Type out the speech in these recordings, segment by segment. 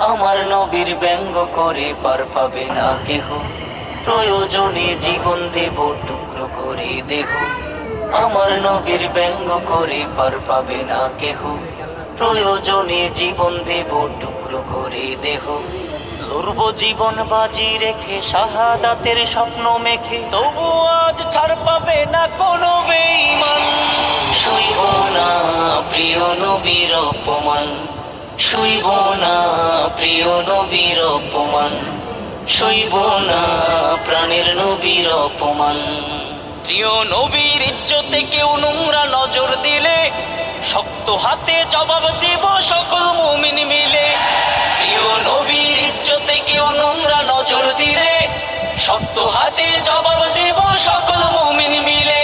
আমার নবীর ব্যঙ্গ করে পার পাবে না কেহ, প্রয়োজনে জীবন দেব টুকরো করে দেহ। আমার নবীর ব্যঙ্গ করে পার পাবে না কেহ, প্রয়োজনে জীবন দেব টুকরো করে দেহ। লড়ব জীবন বাজি রেখে শাহাদাতের স্বপ্ন মেখে, তবু আজ ছাড় পাবে না কোনো বেঈমান। সইব না প্রিয় নবীর অপমান, সইব না প্রিয় নবীর অপমান, সইব না প্রাণের নবীর অপমান। প্রিয় নবীর ইজ্জতে কেউ নোংরা নজর দিলে, শক্ত হাতে জবাব দেব সকল মুমিন মিলে। প্রিয় নবীর ইজ্জতে কেউ নোংরা নজর দিলে, শক্ত হাতে জবাব দেব সকল মুমিন মিলে।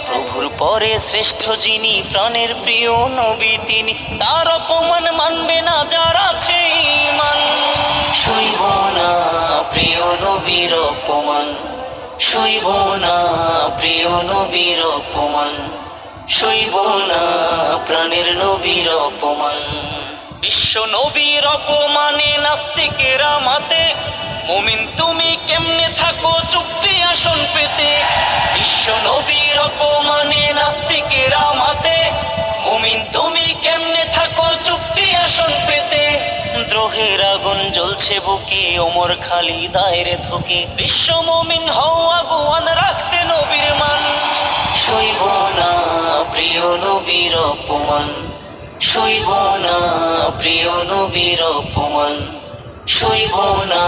প্রভুর পরে শ্রেষ্ঠ যিনি, প্রাণের প্রিয় নবী তিনি, তার অপমান মানবে না যার আছে ঈমান। সইব না প্রিয় নবীর অপমান, সইব না প্রিয় নবীর অপমান, সইব না প্রাণের নবীর অপমান। বিশ্ব নবীর অপমানে নাস্তিকেরা মাতে, মুমিন তুমি কেমনে থাকো চুপটি আসন পেতে। বিশ্ব নবীর অপমানে নাস্তিকেরা মাতে, মুমিন তুমি কেমনে থাকো চুপটি আসন পেতে। দ্রোহের আগুন জ্বলছে বুকে, ওমর খালিদায়ের ধুকে, বিশ্ব মুমিন হও আগুয়ান রাখতে নবীর মান। সইব না প্রিয় নবীর অপমান, সইব না প্রিয় নবীর অপমান, সইব না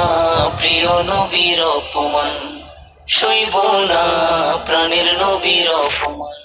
প্রিয় নবীর অপমান, সইব না প্রাণের নবীর অপমান।